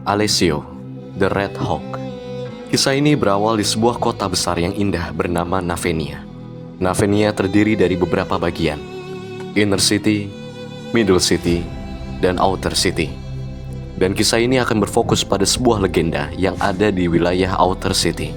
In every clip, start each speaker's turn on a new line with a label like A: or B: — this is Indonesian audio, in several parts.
A: Alessio, The Red Hawk. Kisah ini berawal di sebuah kota besar yang indah bernama Navenia. Navenia terdiri dari beberapa bagian, Inner City, Middle City, dan Outer City. Dan kisah ini akan berfokus pada sebuah legenda yang ada di wilayah Outer City.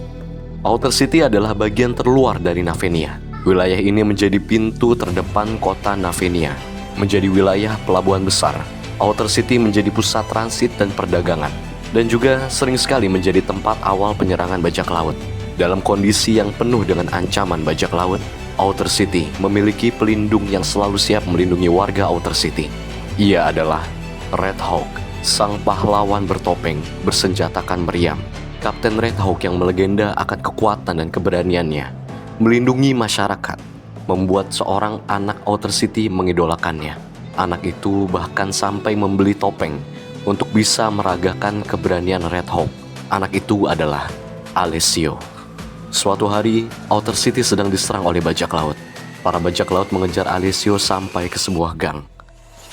A: Outer City adalah bagian terluar dari Navenia. Wilayah ini menjadi pintu terdepan kota Navenia, menjadi wilayah pelabuhan besar. Outer City menjadi pusat transit dan perdagangan, dan juga sering sekali menjadi tempat awal penyerangan bajak laut. Dalam kondisi yang penuh dengan ancaman bajak laut, Outer City memiliki pelindung yang selalu siap melindungi warga Outer City. Ia adalah Red Hawk, sang pahlawan bertopeng bersenjatakan meriam. Kapten Red Hawk yang melegenda akan kekuatan dan keberaniannya, melindungi masyarakat, membuat seorang anak Outer City mengidolakannya. Anak itu bahkan sampai membeli topeng untuk bisa meragakan keberanian Red Hawk. Anak itu adalah Alessio. Suatu hari, Outer City sedang diserang oleh bajak laut. Para bajak laut mengejar Alessio sampai ke sebuah gang.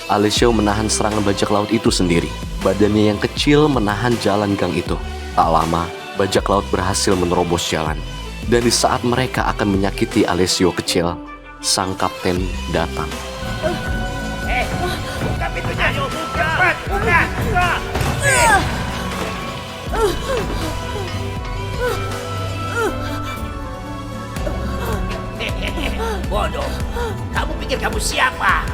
A: Alessio menahan serangan bajak laut itu sendiri. Badannya yang kecil menahan jalan gang itu. Tak lama, bajak laut berhasil menerobos jalan. Dan di saat mereka akan menyakiti Alessio kecil, sang kapten datang.
B: Buka pintunya, ayo cepat, buka. Bodoh, kamu pikir kamu siapa?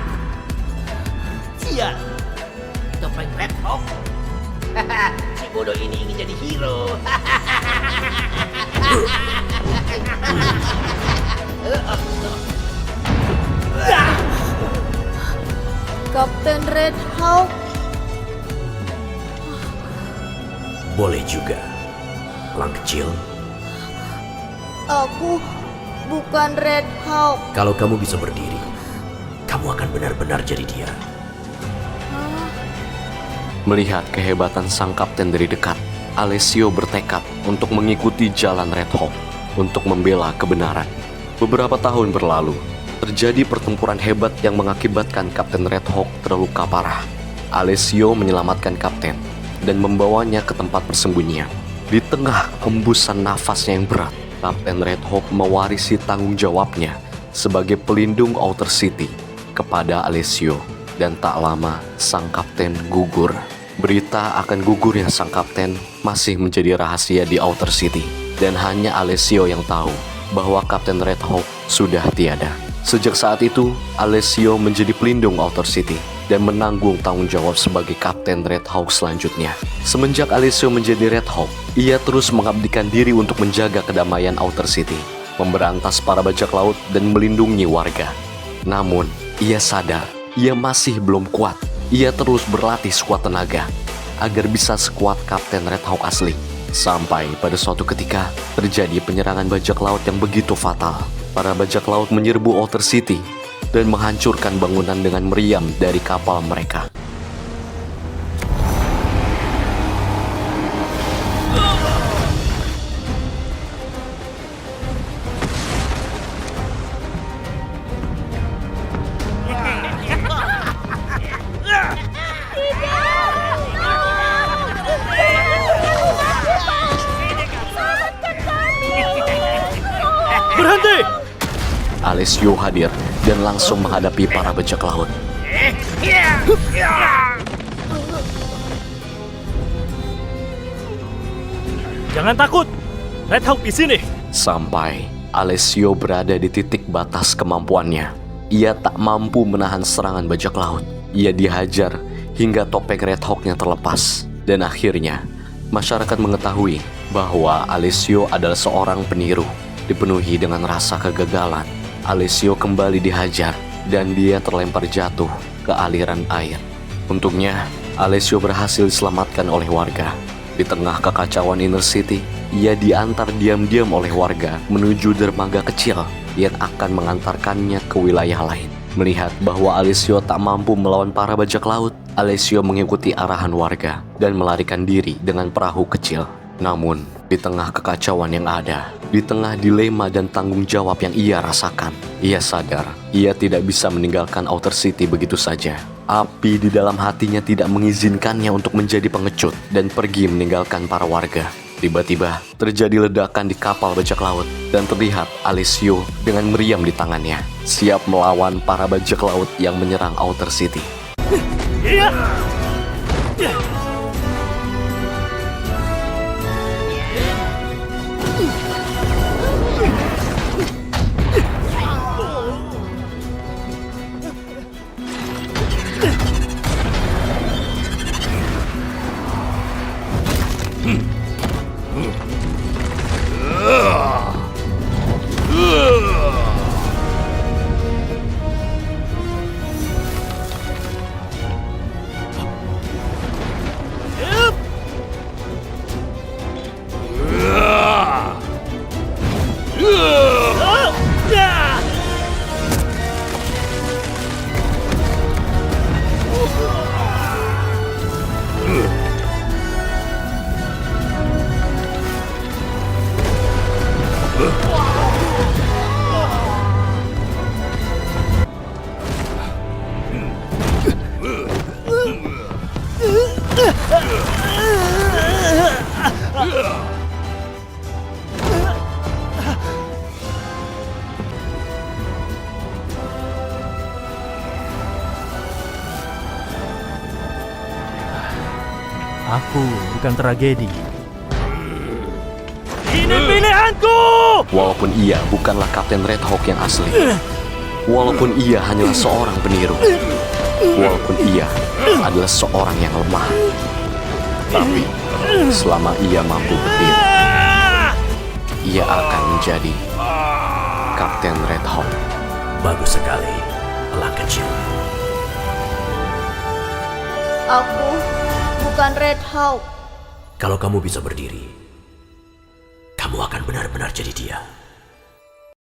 B: Sial, topeng Red Hawk. Si bodoh ini ingin jadi hero.
C: Kapten Red Hawk.
D: Boleh juga, elang kecil.
C: Aku bukan Red Hawk.
D: Kalau kamu bisa berdiri, kamu akan benar-benar jadi dia.
A: Melihat kehebatan sang kapten dari dekat, Alessio bertekad untuk mengikuti jalan Red Hawk untuk membela kebenaran. Beberapa tahun berlalu, terjadi pertempuran hebat yang mengakibatkan Kapten Red Hawk terluka parah. Alessio menyelamatkan kapten dan membawanya ke tempat persembunyian. Di tengah hembusan nafasnya yang berat, Kapten Red Hawk mewarisi tanggung jawabnya sebagai pelindung Outer City kepada Alessio. Dan tak lama, sang kapten gugur. Berita akan gugurnya sang kapten masih menjadi rahasia di Outer City. Dan hanya Alessio yang tahu bahwa Kapten Red Hawk sudah tiada. Sejak saat itu, Alessio menjadi pelindung Outer City dan menanggung tanggung jawab sebagai Kapten Red Hawk selanjutnya. Semenjak Alessio menjadi Red Hawk, ia terus mengabdikan diri untuk menjaga kedamaian Outer City, memberantas para bajak laut dan melindungi warga. Namun, ia sadar ia masih belum kuat. Ia terus berlatih sekuat tenaga agar bisa sekuat Kapten Red Hawk asli. Sampai pada suatu ketika terjadi penyerangan bajak laut yang begitu fatal. Para bajak laut menyerbu Outer City dan menghancurkan bangunan dengan meriam dari kapal mereka.
E: Berhenti!
A: Alessio hadir dan langsung menghadapi para bajak laut.
E: Jangan takut, Red Hawk di sini.
A: Sampai Alessio berada di titik batas kemampuannya. Ia tak mampu menahan serangan bajak laut. Ia dihajar hingga topeng Red Hawk-nya terlepas. Dan akhirnya, masyarakat mengetahui bahwa Alessio adalah seorang peniru. Dipenuhi dengan rasa kegagalan, Alessio kembali dihajar dan dia terlempar jatuh ke aliran air. Untungnya, Alessio berhasil diselamatkan oleh warga. Di tengah kekacauan Inner City, ia diantar diam-diam oleh warga menuju dermaga kecil yang akan mengantarkannya ke wilayah lain. Melihat bahwa Alessio tak mampu melawan para bajak laut, Alessio mengikuti arahan warga dan melarikan diri dengan perahu kecil. Namun, di tengah kekacauan yang ada, di tengah dilema dan tanggung jawab yang ia rasakan, ia sadar ia tidak bisa meninggalkan Outer City begitu saja. Api di dalam hatinya tidak mengizinkannya untuk menjadi pengecut dan pergi meninggalkan para warga. Tiba-tiba terjadi ledakan di kapal bajak laut dan terlihat Alessio dengan meriam di tangannya, siap melawan para bajak laut yang menyerang Outer City.
E: Iya. Aku bukan tragedi. Ini pilihanku!
A: Walaupun ia bukanlah Kapten Red Hawk yang asli, walaupun ia hanyalah seorang peniru, walaupun ia adalah seorang yang lemah, tapi selama ia mampu berdiri, ia akan menjadi Kapten Red Hawk.
D: Bagus sekali, elang kecil.
C: Aku bukan Red Hawk.
D: Kalau kamu bisa berdiri, kamu akan benar-benar jadi dia.